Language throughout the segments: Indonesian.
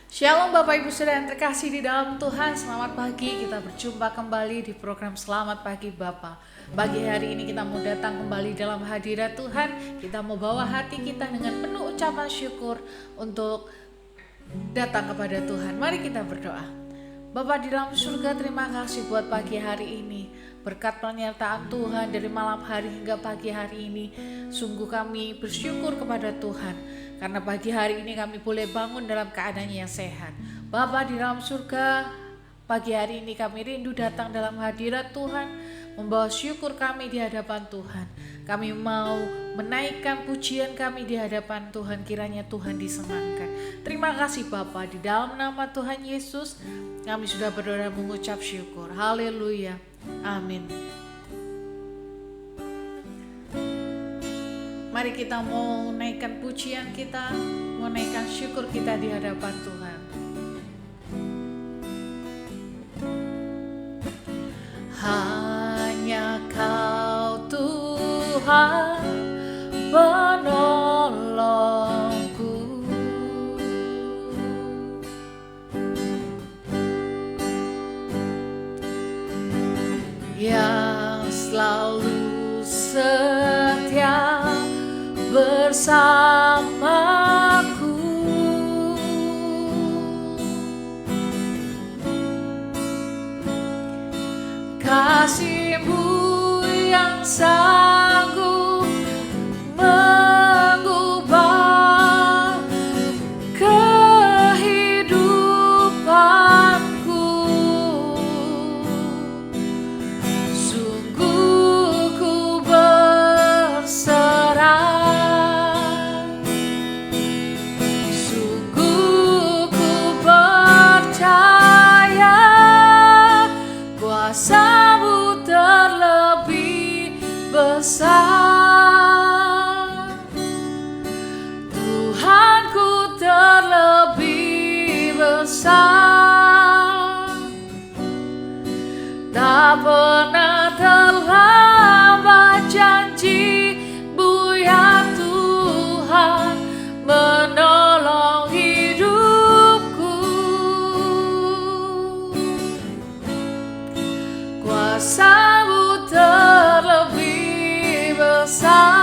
Shalom Bapak Ibu Saudara yang terkasih di dalam Tuhan. Selamat pagi, kita berjumpa kembali di program Selamat Pagi Bapa. Pagi hari ini kita mau datang kembali dalam hadirat Tuhan. Kita mau bawa hati kita dengan penuh ucapan syukur untuk datang kepada Tuhan. Mari kita berdoa. Bapa di dalam surga, terima kasih buat pagi hari ini. Berkat penyertaan Tuhan dari malam hari hingga pagi hari ini, sungguh kami bersyukur kepada Tuhan. Karena pagi hari ini kami boleh bangun dalam keadaan yang sehat. Bapa di dalam surga, pagi hari ini kami rindu datang dalam hadirat Tuhan, membawa syukur kami di hadapan Tuhan. Kami mau menaikkan pujian kami di hadapan Tuhan, kiranya Tuhan disenangkan. Terima kasih Bapa, di dalam nama Tuhan Yesus kami sudah berdoa dan mengucap syukur. Haleluya. Amin. Mari kita mau naikkan pujian kita, mau naikkan syukur kita di hadapan Tuhan. Hanya Kau Tuhan penolongku, yang selalu setia bersamaku. Kasih-Mu yang sanggup mengubah kehidupanku. Sungguh ku berserah, sungguh ku percaya kuasa-Mu terlebih besar. Tuhanku terlebih besar. Tak pernah terlambat janji-Mu ya Tuhan menolong hidupku. Kuasa-Mu terlebih besar.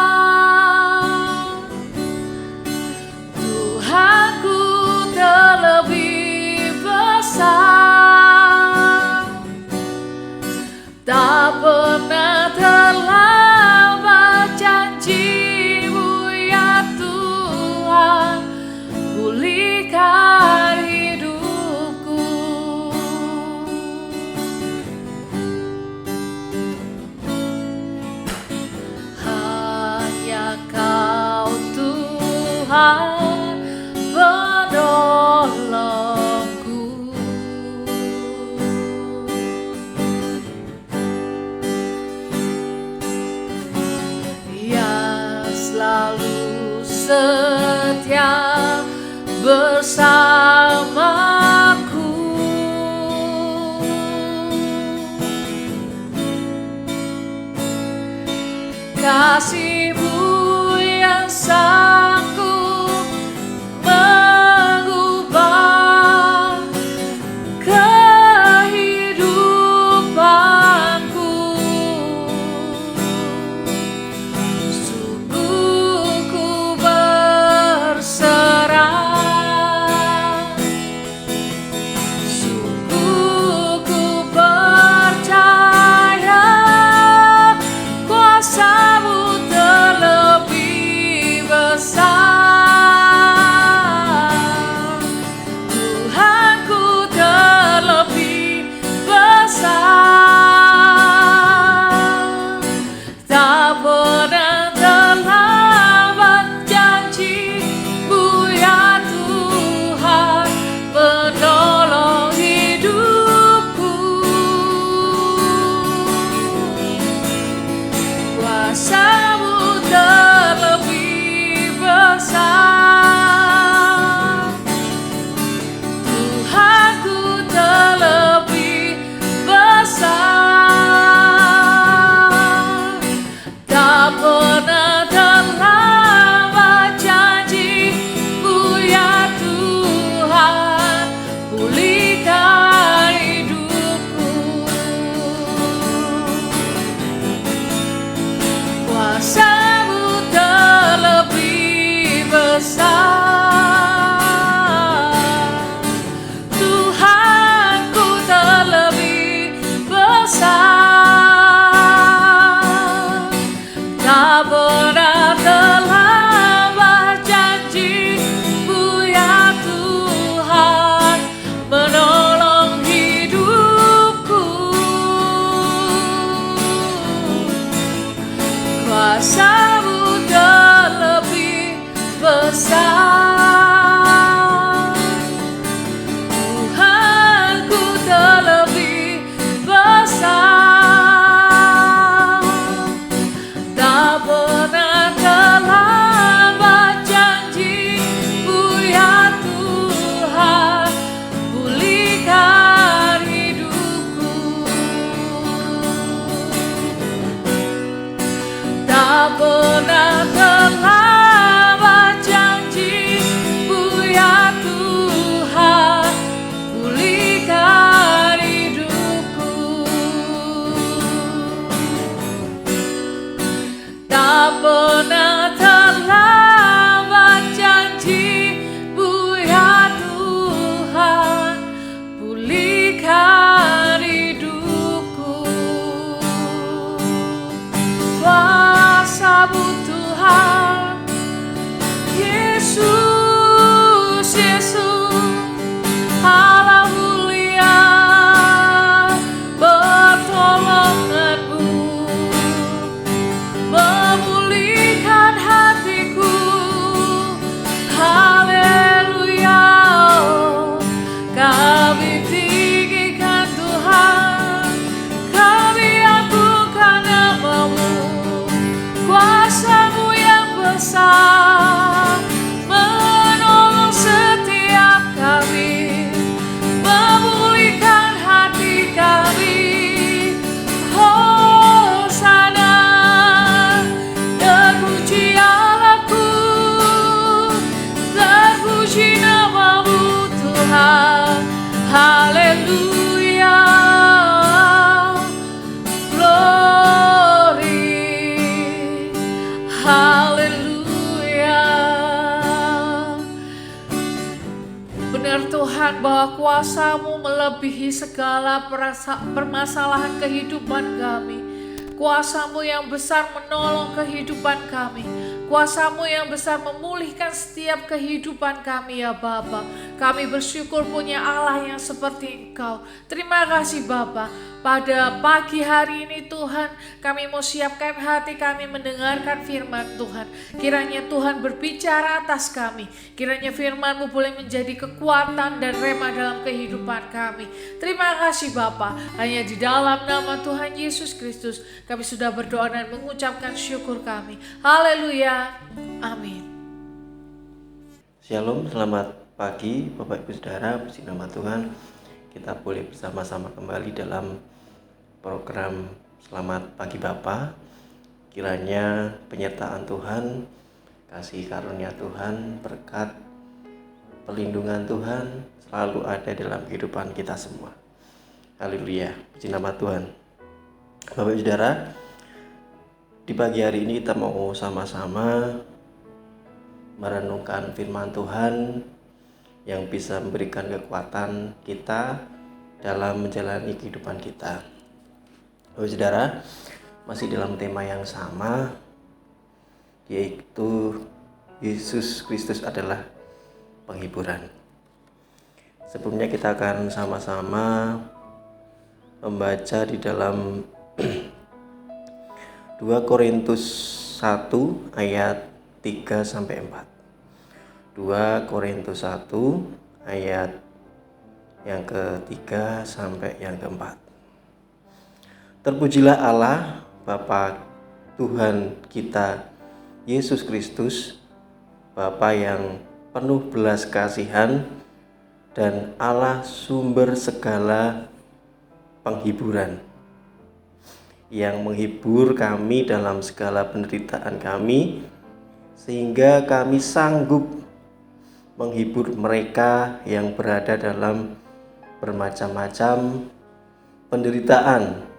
Tuhanku terlebih besar. Tak pernah terlambat janji-Mu ya Tuhan, pulihkan hidupku. Hanya Kau Tuhan penolongku, yang selalu setia bersamaku. Kasih-Mu yang sanggup mengubah kehidupanku. Sungguh ku berserah, sungguh ku percaya kuasa-Mu terlebih besar. Tuhanku terlebih besar. Tak pernah terlambat janji-Mu ya Tuhan menolong hidupku. Kuasa-Mu terlebih besar. Tuhanku terlebih besar. Tak pernah terlambat janji-Mu ya Tuhan kuasa-Mu terlebih besar. Tuhanku terlebih besar. Tak pernah terlambat janji-Mu ya Tuhan, pulihkan hidupku. Tak pernah terlambat janji-Mu ya Tuhan, pulihkan hidupku. Tak pernah terlambat janji-Mu ya Tuhan, pulihkan hidupku. Kuasa-Mu Tuhan, Yesus, Yesus, Allah mulia, pertolongan-Mu memulihkan hatiku. Haleluya, kami tinggikan Tuhan, kami agungkan nama-Mu. Kuasa-Mu yang besar menolong setiap kami, memulihkan hati kami. Hosana, terpuji Allahku, terpuji nama-Mu Tuhan. Haleluya, glory, haleluya. Benar Tuhan bahwa kuasa-Mu melebihi segala permasalahan kehidupan kami. Kuasa-Mu yang besar menolong kehidupan kami. Kuasa-Mu yang besar memulihkan setiap kehidupan kami ya Bapa. Kami bersyukur punya Allah yang seperti Engkau. Terima kasih Bapa. Pada pagi hari ini Tuhan, kami mau siapkan hati kami mendengarkan firman Tuhan. Kiranya Tuhan berbicara atas kami. Kiranya firman-Mu boleh menjadi kekuatan dan rema dalam kehidupan kami. Terima kasih Bapa. Hanya di dalam nama Tuhan Yesus Kristus kami sudah berdoa dan mengucapkan syukur kami. Haleluya. Amin. Shalom, selamat pagi Bapak Ibu Saudara. Puji nama Tuhan, kita boleh bersama-sama kembali dalam program Selamat Pagi Bapa. Kiranya penyertaan Tuhan, kasih karunia Tuhan, berkat perlindungan Tuhan selalu ada dalam kehidupan kita semua. Haleluya, puji nama Tuhan. Bapak Ibu Saudara, di pagi hari ini kita mau sama-sama merenungkan firman Tuhan yang bisa memberikan kekuatan kita dalam menjalani kehidupan kita. Bapak Saudara, masih dalam tema yang sama, yaitu Yesus Kristus adalah penghiburan. Sebelumnya kita akan sama-sama membaca di dalam 2 Korintus 1 ayat 3-4. 2 Korintus 1 ayat yang ke-3 sampai yang ke-4. Terpujilah Allah Bapa Tuhan kita Yesus Kristus, Bapa yang penuh belas kasihan dan Allah sumber segala penghiburan, yang menghibur kami dalam segala penderitaan kami, sehingga kami sanggup menghibur mereka yang berada dalam bermacam-macam penderitaan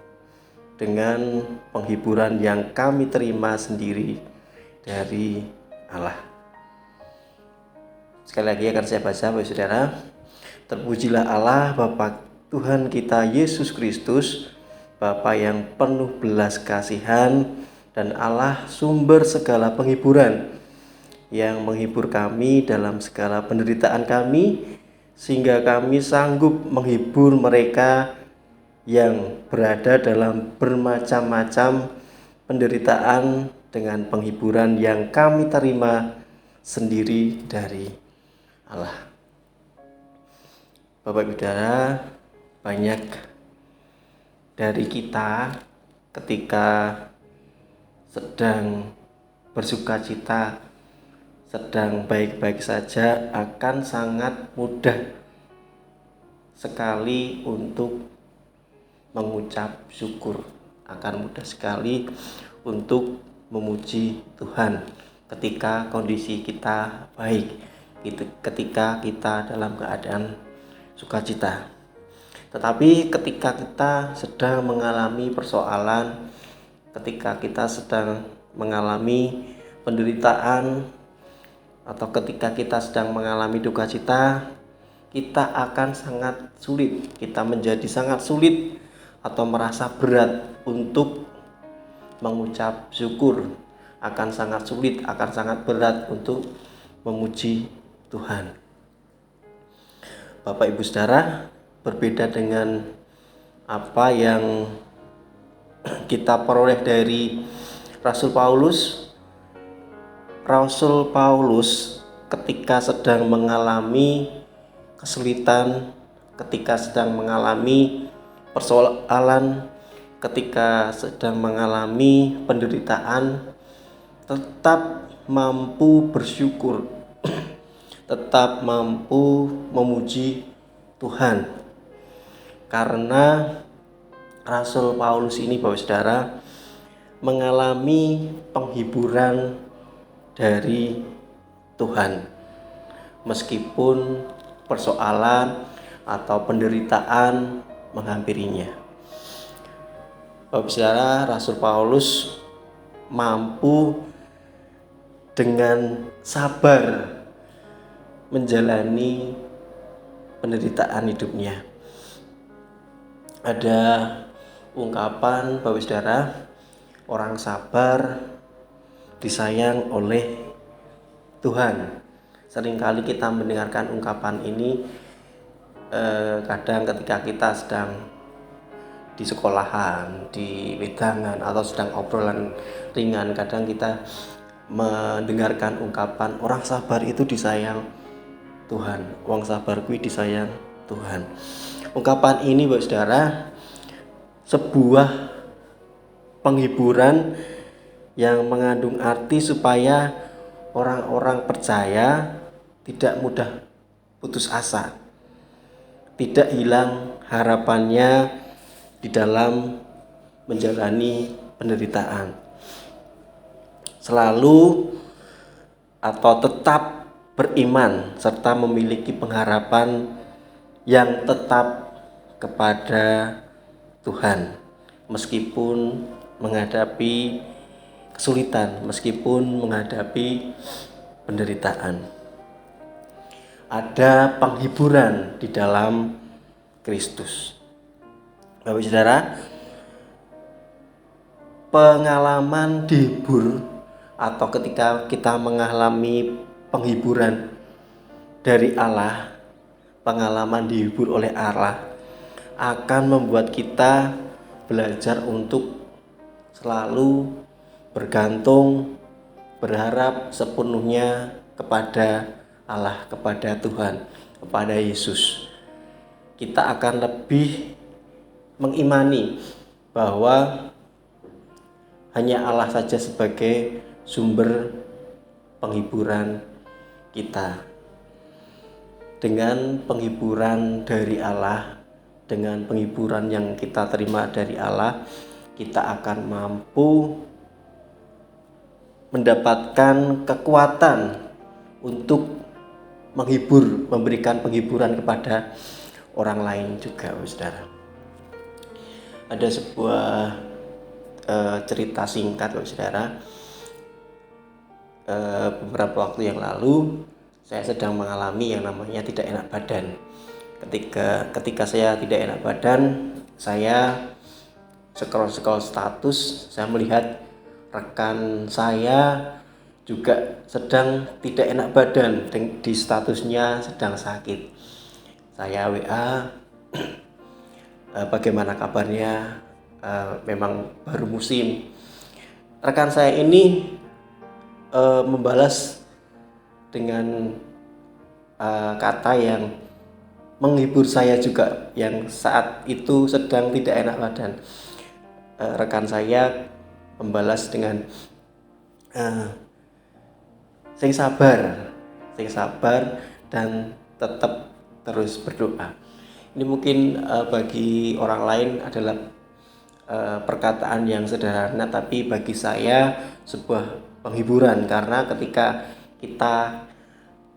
dengan penghiburan yang kami terima sendiri dari Allah. Sekali lagi akan saya baca, Bapak Saudara. Terpujilah Allah Bapa Tuhan kita Yesus Kristus, Bapa yang penuh belas kasihan dan Allah sumber segala penghiburan, yang menghibur kami dalam segala penderitaan kami, sehingga kami sanggup menghibur mereka yang berada dalam bermacam-macam penderitaan dengan penghiburan yang kami terima sendiri dari Allah. Bapak Ibu Saudara, banyak dari kita ketika sedang bersuka cita, sedang baik-baik saja, akan sangat mudah sekali untuk mengucap syukur, akan mudah sekali untuk memuji Tuhan ketika kondisi kita baik, ketika kita dalam keadaan sukacita. Tetapi ketika kita sedang mengalami persoalan, ketika kita sedang mengalami penderitaan, atau ketika kita sedang mengalami duka cita, kita akan sangat sulit, kita menjadi sangat sulit atau merasa berat untuk mengucap syukur, akan sangat sulit, akan sangat berat untuk memuji Tuhan. Bapak Ibu Saudara, berbeda dengan apa yang kita peroleh dari Rasul Paulus. Rasul Paulus ketika sedang mengalami kesulitan, ketika sedang mengalami persoalan, ketika sedang mengalami penderitaan, tetap mampu bersyukur, tetap mampu memuji Tuhan. Karena Rasul Paulus ini, Bapak Saudara, mengalami penghiburan dari Tuhan. Meskipun persoalan atau penderitaan menghampirinya. Bapak Saudara, Rasul Paulus mampu dengan sabar menjalani penderitaan hidupnya. Ada ungkapan, Bapak Saudara, orang sabar disayang oleh Tuhan. Seringkali kita mendengarkan ungkapan ini kadang ketika kita sedang di sekolahan, di wedangan, atau sedang obrolan ringan. Kadang kita mendengarkan ungkapan orang sabar itu disayang Tuhan, wong sabar kuwi disayang Tuhan. Ungkapan ini, Bapak Saudara, sebuah penghiburan yang mengandung arti supaya orang-orang percaya tidak mudah putus asa, tidak hilang harapannya di dalam menjalani penderitaan. Selalu atau tetap beriman serta memiliki pengharapan yang tetap kepada Tuhan meskipun menghadapi kesulitan, meskipun menghadapi penderitaan. Ada penghiburan di dalam Kristus. Bapak Saudara, pengalaman dihibur atau ketika kita mengalami penghiburan dari Allah, pengalaman dihibur oleh Allah akan membuat kita belajar untuk selalu bergantung, berharap sepenuhnya kepada Allah, kepada Tuhan, kepada Yesus. Kita akan lebih mengimani bahwa hanya Allah saja sebagai sumber penghiburan kita. Dengan penghiburan dari Allah, dengan penghiburan yang kita terima dari Allah, kita akan mampu mendapatkan kekuatan untuk menghibur, memberikan penghiburan kepada orang lain juga, Saudara. Ada sebuah cerita singkat, Saudara. Beberapa waktu yang lalu saya sedang mengalami yang namanya tidak enak badan. Ketika saya tidak enak badan, saya scroll status, saya melihat rekan saya juga sedang tidak enak badan, di statusnya sedang sakit. Saya WA, bagaimana kabarnya? Memang baru musim. rekan saya ini membalas dengan kata yang menghibur saya juga, yang saat itu sedang tidak enak badan. Rekan saya membalas dengan sing sabar dan tetap terus berdoa. Ini mungkin bagi orang lain adalah perkataan yang sederhana, tapi bagi saya sebuah penghiburan, karena ketika kita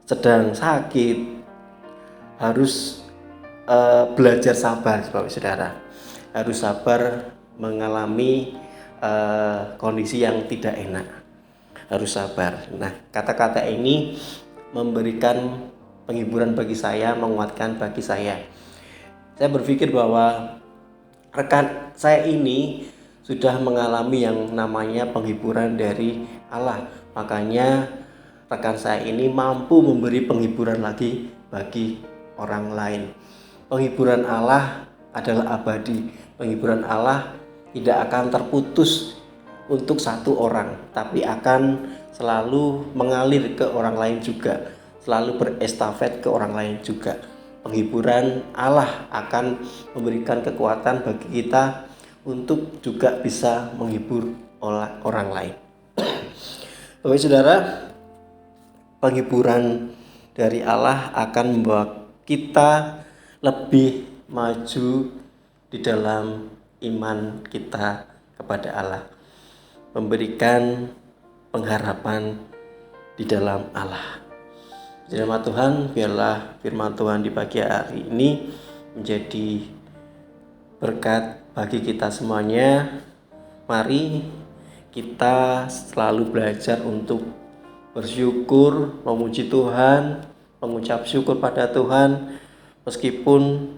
sedang sakit harus belajar sabar, Bapak Saudara. Harus sabar mengalami kondisi yang tidak enak. Harus sabar. Nah, kata-kata ini memberikan penghiburan bagi saya, menguatkan bagi saya. Saya berpikir bahwa rekan saya ini sudah mengalami yang namanya penghiburan dari Allah. Makanya rekan saya ini mampu memberi penghiburan lagi bagi orang lain. Penghiburan Allah adalah abadi. Penghiburan Allah tidak akan terputus untuk satu orang, tapi akan selalu mengalir ke orang lain juga, selalu berestafet ke orang lain juga. Penghiburan Allah akan memberikan kekuatan bagi kita untuk juga bisa menghibur orang lain. Bapak Saudara, penghiburan dari Allah akan membawa kita lebih maju di dalam iman kita kepada Allah, memberikan pengharapan di dalam Allah. Firman Tuhan, biarlah firman Tuhan di pagi hari ini menjadi berkat bagi kita semuanya. Mari kita selalu belajar untuk bersyukur, memuji Tuhan, mengucap syukur pada Tuhan, meskipun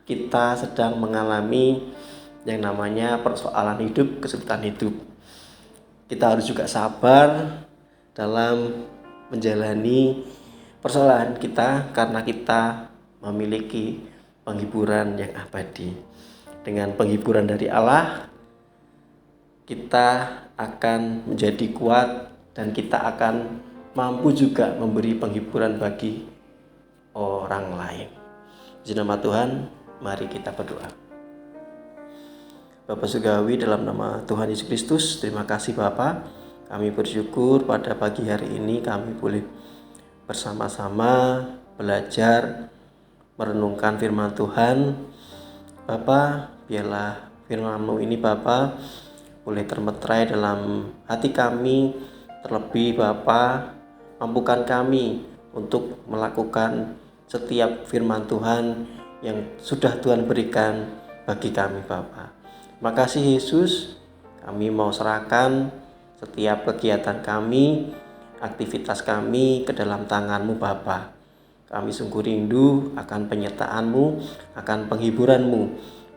kita sedang mengalami yang namanya persoalan hidup, kesulitan hidup. Kita harus juga sabar dalam menjalani persoalan kita, karena kita memiliki penghiburan yang abadi. Dengan penghiburan dari Allah, kita akan menjadi kuat dan kita akan mampu juga memberi penghiburan bagi orang lain. Di nama Tuhan, mari kita berdoa. Bapa Surgawi, dalam nama Tuhan Yesus Kristus, terima kasih Bapa. Kami bersyukur pada pagi hari ini kami boleh bersama-sama belajar merenungkan firman Tuhan. Bapa, biarlah firman-Mu ini Bapa boleh termeterai dalam hati kami. Terlebih Bapa, mampukan kami untuk melakukan setiap firman Tuhan yang sudah Tuhan berikan bagi kami Bapa. Terima kasih Yesus, kami mau serahkan setiap kegiatan kami, aktivitas kami ke dalam tangan-Mu Bapa. Kami sungguh rindu akan penyertaan-Mu, akan penghiburan-Mu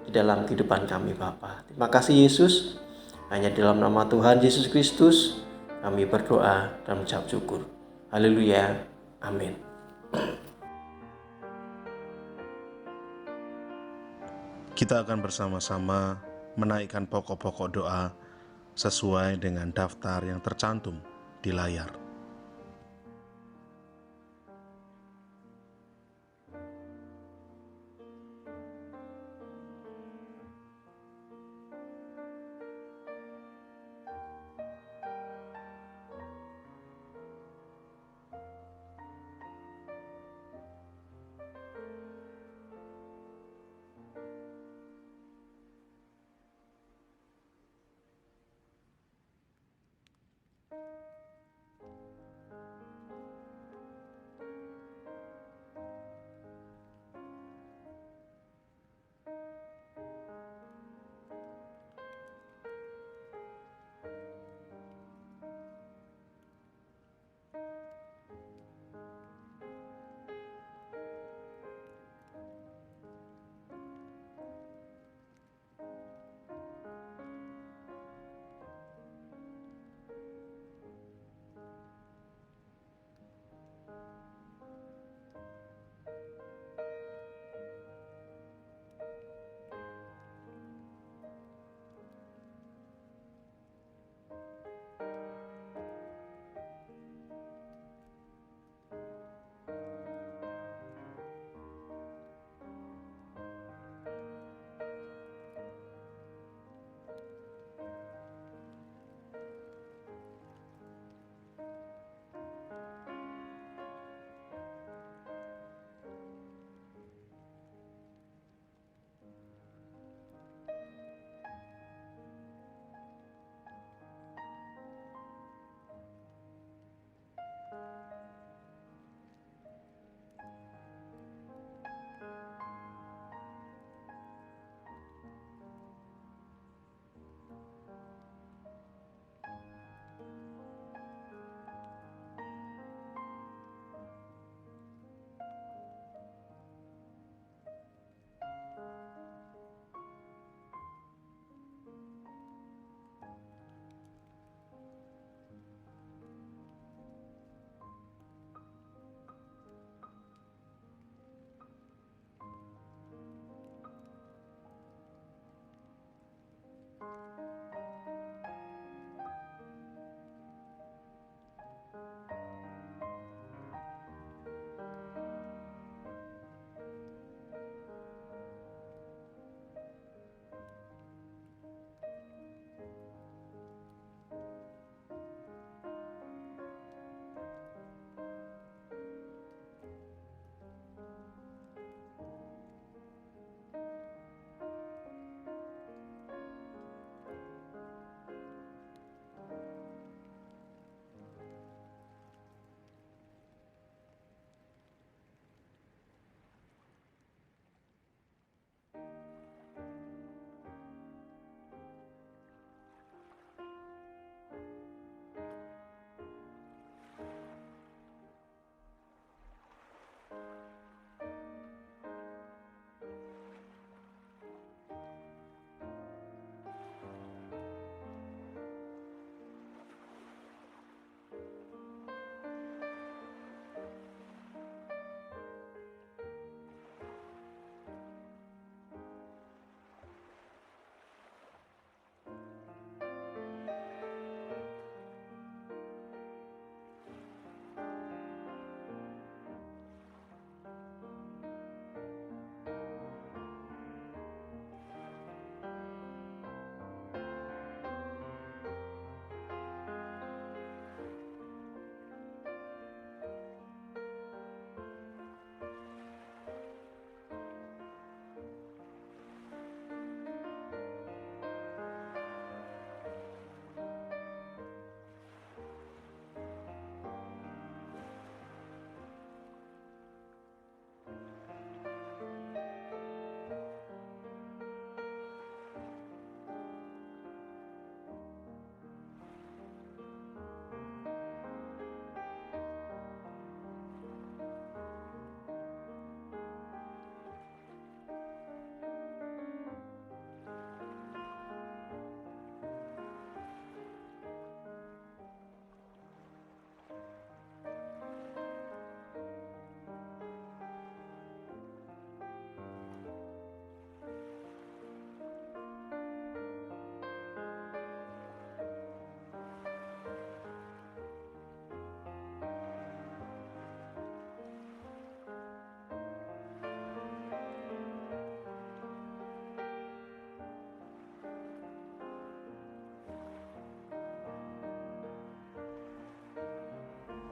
di dalam kehidupan kami Bapa. Terima kasih Yesus, hanya dalam nama Tuhan Yesus Kristus kami berdoa dan mengucap syukur. Haleluya, amin. Kita akan bersama-sama menaikkan pokok-pokok doa sesuai dengan daftar yang tercantum di layar.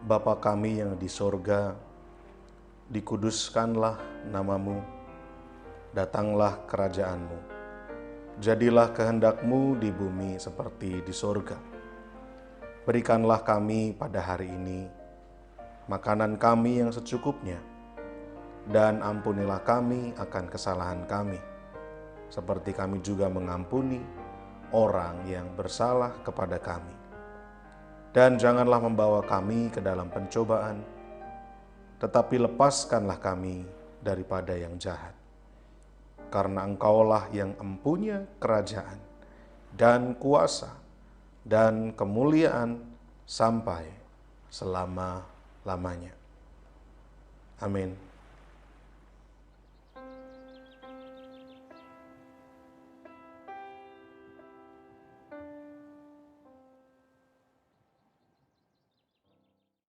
Bapa kami yang di sorga, dikuduskanlah namamu, datanglah kerajaanmu, jadilah kehendak-Mu di bumi seperti di sorga. Berikanlah kami pada hari ini makanan kami yang secukupnya, dan ampunilah kami akan kesalahan kami, seperti kami juga mengampuni orang yang bersalah kepada kami. Dan janganlah membawa kami ke dalam pencobaan, tetapi lepaskanlah kami daripada yang jahat. Karena Engkaulah yang empunya kerajaan dan kuasa dan kemuliaan sampai selama-lamanya. Amin.